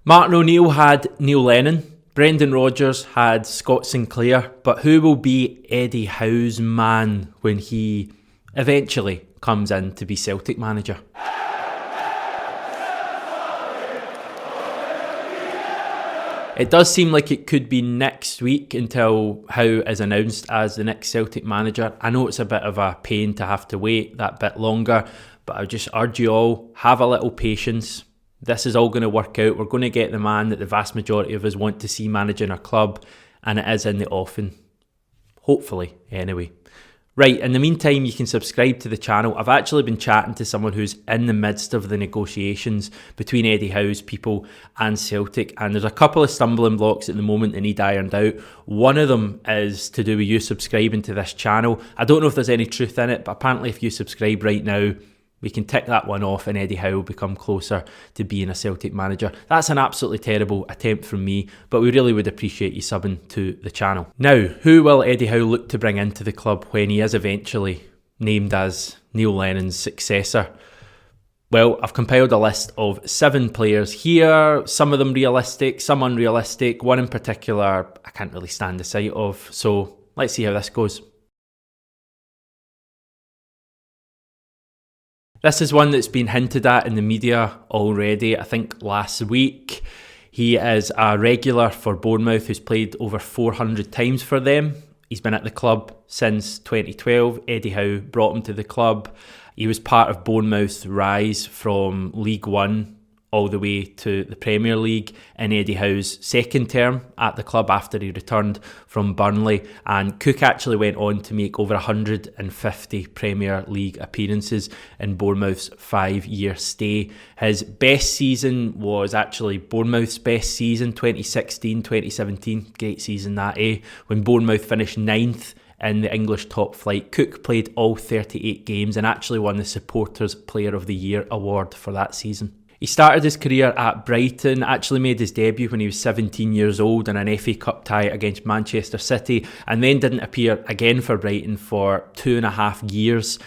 Martin O'Neill had Neil Lennon, Brendan Rodgers had Scott Sinclair, but who will be Eddie Howe's man when he eventually comes in to be Celtic manager? It does seem like it could be next week until Howe is announced as the next Celtic manager. I know it's a bit of a pain to have to wait that bit longer, but I just urge you all, have a little patience. This is all going to work out. We're going to get the man that the vast majority of us want to see managing our club, and it is in the offing. Hopefully, anyway. Right, in the meantime, you can subscribe to the channel. I've actually been chatting to someone who's in the midst of the negotiations between Eddie Howe's people and Celtic, and there's a couple of stumbling blocks at the moment that need ironed out. One of them is to do with you subscribing to this channel. I don't know if there's any truth in it, but apparently if you subscribe right now, we can tick that one off and Eddie Howe will become closer to being a Celtic manager. That's an absolutely terrible attempt from me, but we really would appreciate you subbing to the channel. Now, who will Eddie Howe look to bring into the club when he is eventually named as Neil Lennon's successor? Well, I've compiled a list of 7 players here, some of them realistic, some unrealistic, one in particular I can't really stand the sight of, so let's see how this goes. This is one that's been hinted at in the media already, I think last week. He is a regular for Bournemouth who's played over 400 times for them. He's been at the club since 2012. Eddie Howe brought him to the club. He was part of Bournemouth's rise from League One all the way to the Premier League in Eddie Howe's second term at the club after he returned from Burnley. And Cook actually went on to make over 150 Premier League appearances in Bournemouth's 5-year stay. His best season was actually Bournemouth's best season, 2016-2017. Great season that, when Bournemouth finished 9th in the English top flight. Cook played all 38 games and actually won the Supporters Player of the Year award for that season. He started his career at Brighton, actually made his debut when he was 17 years old in an FA Cup tie against Manchester City, and then didn't appear again for Brighton for 2.5 years.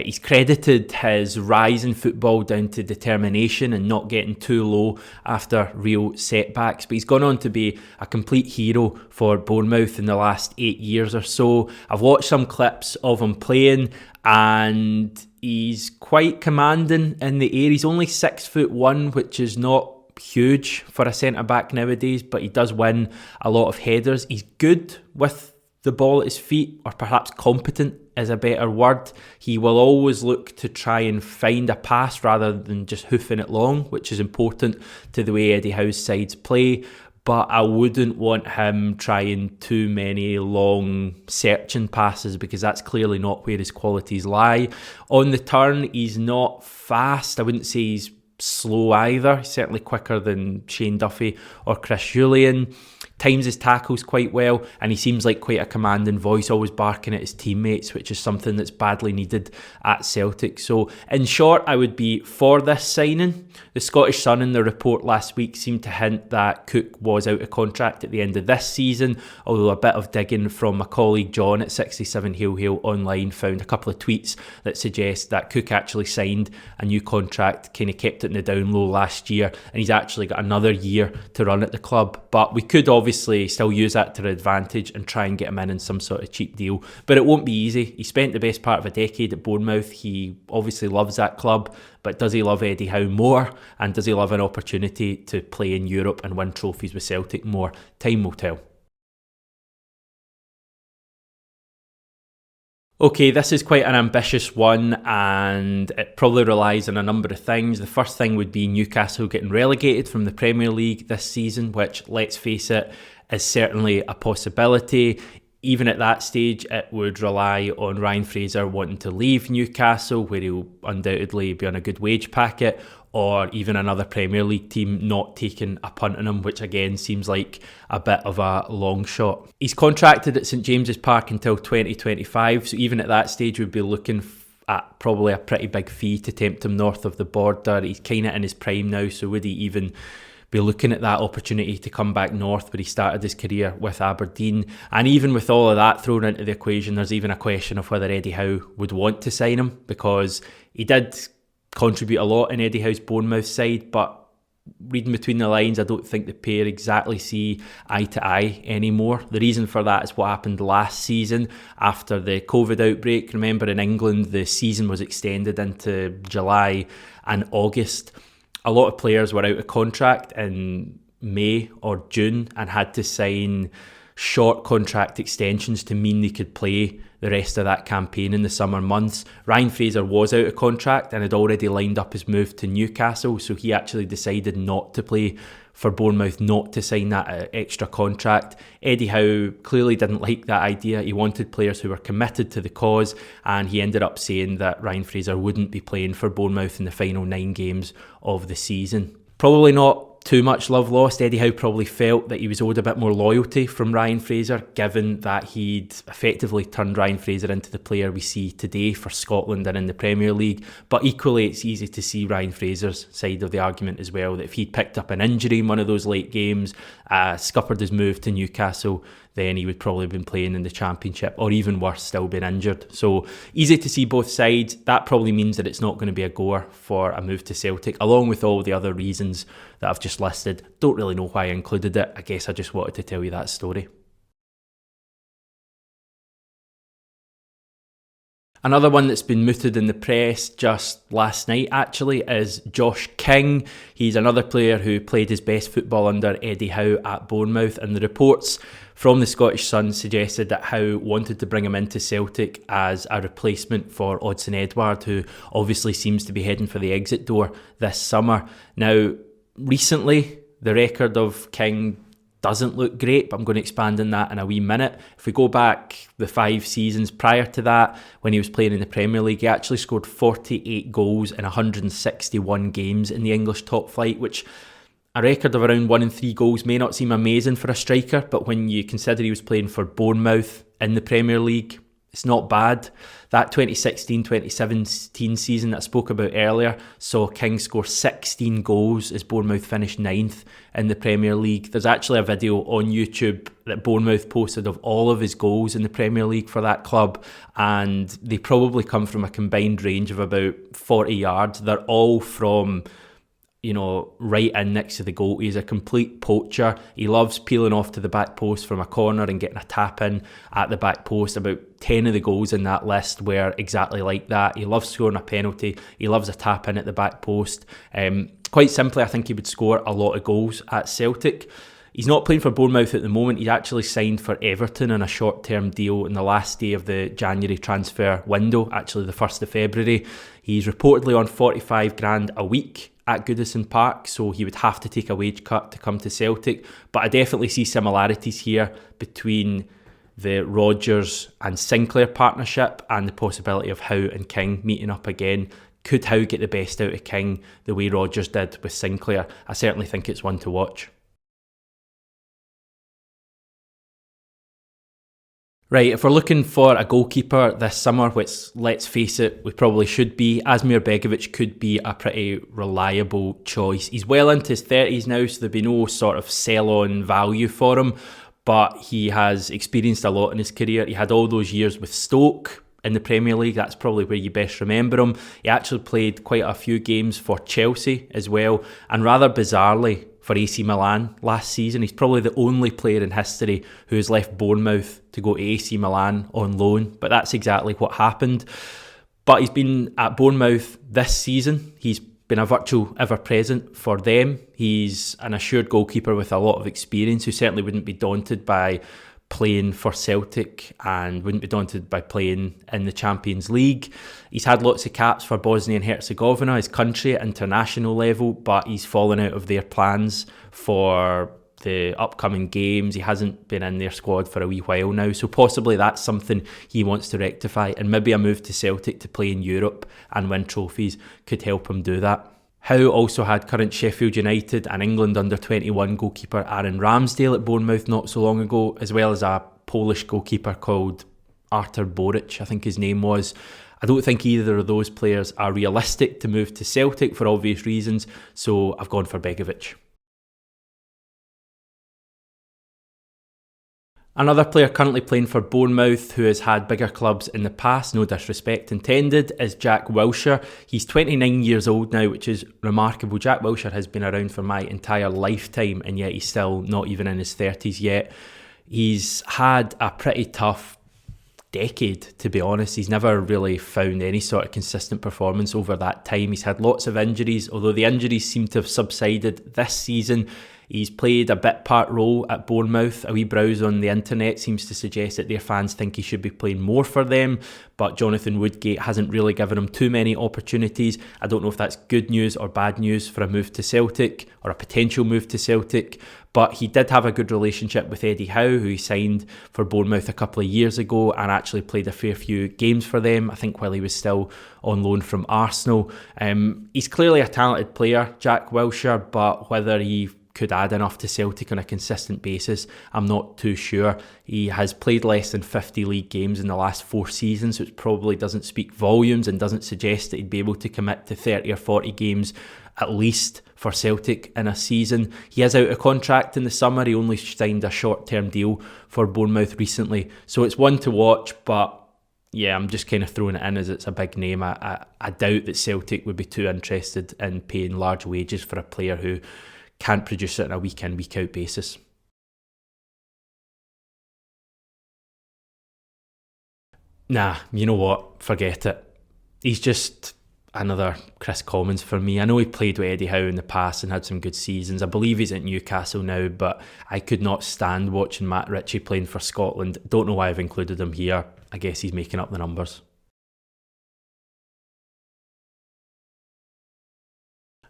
He's credited his rise in football down to determination and not getting too low after real setbacks, but he's gone on to be a complete hero for Bournemouth in the last 8 years or so. I've watched some clips of him playing, and he's quite commanding in the air. He's only 6'1", which is not huge for a centre-back nowadays, but he does win a lot of headers. He's good with the ball at his feet, or perhaps competent is a better word. He will always look to try and find a pass rather than just hoofing it long, which is important to the way Eddie Howe's sides play. But I wouldn't want him trying too many long searching passes, because that's clearly not where his qualities lie. On the turn, he's not fast. I wouldn't say he's slow either. He's certainly quicker than Shane Duffy or Chris Julian. Times his tackles quite well, and he seems like quite a commanding voice, always barking at his teammates, which is something that's badly needed at Celtic. So in short, I would be for this signing. The Scottish Sun in the report last week seemed to hint that Cook was out of contract at the end of this season, although a bit of digging from my colleague John at 67 Hail Hail online found a couple of tweets that suggest that Cook actually signed a new contract, kind of kept it in the down low last year, and he's actually got another year to run at the club. But we could obviously still use that to our advantage and try and get him in some sort of cheap deal, but it won't be easy. He spent the best part of a decade at Bournemouth. He obviously loves that club, but does he love Eddie Howe more, and does he love an opportunity to play in Europe and win trophies with Celtic more? Time will tell. Okay, this is quite an ambitious one, and it probably relies on a number of things. The first thing would be Newcastle getting relegated from the Premier League this season, which, let's face it, is certainly a possibility. Even at that stage, it would rely on Ryan Fraser wanting to leave Newcastle, where he'll undoubtedly be on a good wage packet, or even another Premier League team not taking a punt on him, which again seems like a bit of a long shot. He's contracted at St James's Park until 2025, so even at that stage we'd be looking at probably a pretty big fee to tempt him north of the border. He's kind of in his prime now, so would he even be looking at that opportunity to come back north where he started his career with Aberdeen? And even with all of that thrown into the equation, there's even a question of whether Eddie Howe would want to sign him, because he did contribute a lot in Eddie Howe's Bournemouth side, but reading between the lines, I don't think the pair exactly see eye to eye anymore. The reason for that is what happened last season after the COVID outbreak. Remember, in England, the season was extended into July and August. A lot of players were out of contract in May or June and had to sign short contract extensions to mean they could play the rest of that campaign in the summer months. Ryan Fraser was out of contract and had already lined up his move to Newcastle, so he actually decided not to play for Bournemouth, not to sign that extra contract. Eddie Howe clearly didn't like that idea. He wanted players who were committed to the cause, and he ended up saying that Ryan Fraser wouldn't be playing for Bournemouth in the final 9 games of the season. Probably not too much love lost. Eddie Howe probably felt that he was owed a bit more loyalty from Ryan Fraser, given that he'd effectively turned Ryan Fraser into the player we see today for Scotland and in the Premier League. But equally, it's easy to see Ryan Fraser's side of the argument as well, that if he'd picked up an injury in one of those late games, scuppered his move to Newcastle, then he would probably have been playing in the Championship, or even worse, still been injured. So easy to see both sides. That probably means that it's not going to be a goer for a move to Celtic, along with all the other reasons that I've just listed. Don't really know why I included it. I guess I just wanted to tell you that story. Another one that's been mooted in the press just last night actually is Josh King. He's another player who played his best football under Eddie Howe at Bournemouth, and the reports from the Scottish Sun suggested that Howe wanted to bring him into Celtic as a replacement for Odsonne Edouard, who obviously seems to be heading for the exit door this summer. Now, recently, the record of King doesn't look great, but I'm going to expand on that in a wee minute. If we go back the 5 seasons prior to that, when he was playing in the Premier League, he actually scored 48 goals in 161 games in the English top flight, which a record of around 1 in 3 goals may not seem amazing for a striker, but when you consider he was playing for Bournemouth in the Premier League, it's not bad. That 2016-2017 season that I spoke about earlier saw King score 16 goals as Bournemouth finished 9th in the Premier League. There's actually a video on YouTube that Bournemouth posted of all of his goals in the Premier League for that club, and they probably come from a combined range of about 40 yards. They're all from, you know, right in next to the goal. He's a complete poacher. He loves peeling off to the back post from a corner and getting a tap in at the back post. About 10 of the goals in that list were exactly like that. He loves scoring a penalty. He loves a tap in at the back post. Quite simply, I think he would score a lot of goals at Celtic. He's not playing for Bournemouth at the moment. He's actually signed for Everton on a short-term deal in the last day of the January transfer window, actually the 1st of February. He's reportedly on 45 grand a week at Goodison Park, so he would have to take a wage cut to come to Celtic. But I definitely see similarities here between the Rodgers and Sinclair partnership and the possibility of Howe and King meeting up again. Could Howe get the best out of King the way Rodgers did with Sinclair? I certainly think it's one to watch. Right, if we're looking for a goalkeeper this summer, which, let's face it, we probably should be, Asmir Begovic could be a pretty reliable choice. He's well into his 30s now, so there'd be no sort of sell-on value for him, but he has experienced a lot in his career. He had all those years with Stoke in the Premier League. That's probably where you best remember him. He actually played quite a few games for Chelsea as well, and rather bizarrely, for AC Milan last season. He's probably the only player in history who has left Bournemouth to go to AC Milan on loan, but that's exactly what happened. But he's been at Bournemouth this season. He's been a virtual ever-present for them. He's an assured goalkeeper with a lot of experience who certainly wouldn't be daunted by playing for Celtic and wouldn't be daunted by playing in the Champions League. He's had lots of caps for Bosnia and Herzegovina, his country, at international level, but he's fallen out of their plans for the upcoming games. He hasn't been in their squad for a wee while now, so possibly that's something he wants to rectify, and maybe a move to Celtic to play in Europe and win trophies could help him do that. Howe also had current Sheffield United and England under-21 goalkeeper Aaron Ramsdale at Bournemouth not so long ago, as well as a Polish goalkeeper called Artur Boric, I think his name was. I don't think either of those players are realistic to move to Celtic for obvious reasons, so I've gone for Begovic. Another player currently playing for Bournemouth who has had bigger clubs in the past, no disrespect intended, is Jack Wilshere. He's 29 years old now, which is remarkable. Jack Wilshere has been around for my entire lifetime, and yet he's still not even in his 30s yet. He's had a pretty tough decade, to be honest. He's never really found any sort of consistent performance over that time. He's had lots of injuries, although the injuries seem to have subsided this season. He's played a bit part role at Bournemouth. A wee browse on the internet seems to suggest that their fans think he should be playing more for them, but Jonathan Woodgate hasn't really given him too many opportunities. I don't know if that's good news or bad news for a move to Celtic, or a potential move to Celtic, but he did have a good relationship with Eddie Howe, who he signed for Bournemouth a couple of years ago and actually played a fair few games for them, I think while he was still on loan from Arsenal. He's clearly a talented player, Jack Wilshere, but whether he could add enough to Celtic on a consistent basis, I'm not too sure. He has played less than 50 league games in the last 4 seasons, which probably doesn't speak volumes and doesn't suggest that he'd be able to commit to 30 or 40 games at least for Celtic in a season. He is out of contract in the summer. He only signed a short-term deal for Bournemouth recently, so it's one to watch, but yeah, I'm just kind of throwing it in as it's a big name. I doubt that Celtic would be too interested in paying large wages for a player who can't produce it on a week-in, week-out basis. Nah, you know what? Forget it. He's just another Chris Commons for me. I know he played with Eddie Howe in the past and had some good seasons. I believe he's at Newcastle now, but I could not stand watching Matt Ritchie playing for Scotland. Don't know why I've included him here. I guess he's making up the numbers.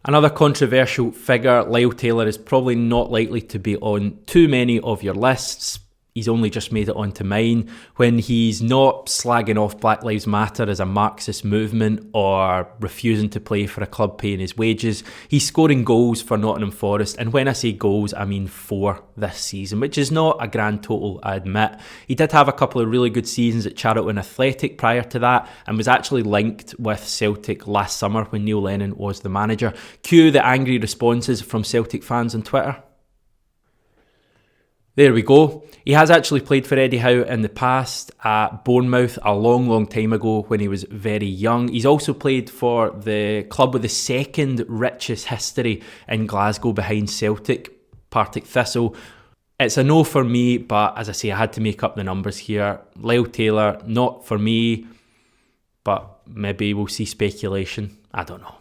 Another controversial figure, Lyle Taylor, is probably not likely to be on too many of your lists. He's only just made it onto mine. When he's not slagging off Black Lives Matter as a Marxist movement or refusing to play for a club paying his wages, he's scoring goals for Nottingham Forest. And when I say goals, I mean 4 this season, which is not a grand total, I admit. He did have a couple of really good seasons at Charlton Athletic prior to that, and was actually linked with Celtic last summer when Neil Lennon was the manager. Cue the angry responses from Celtic fans on Twitter. There we go. He has actually played for Eddie Howe in the past at Bournemouth a long time ago when he was very young. He's also played for the club with the second richest history in Glasgow behind Celtic, Partick Thistle. It's a no for me, but as I say, I had to make up the numbers here. Lyle Taylor, not for me, but maybe we'll see speculation. I don't know.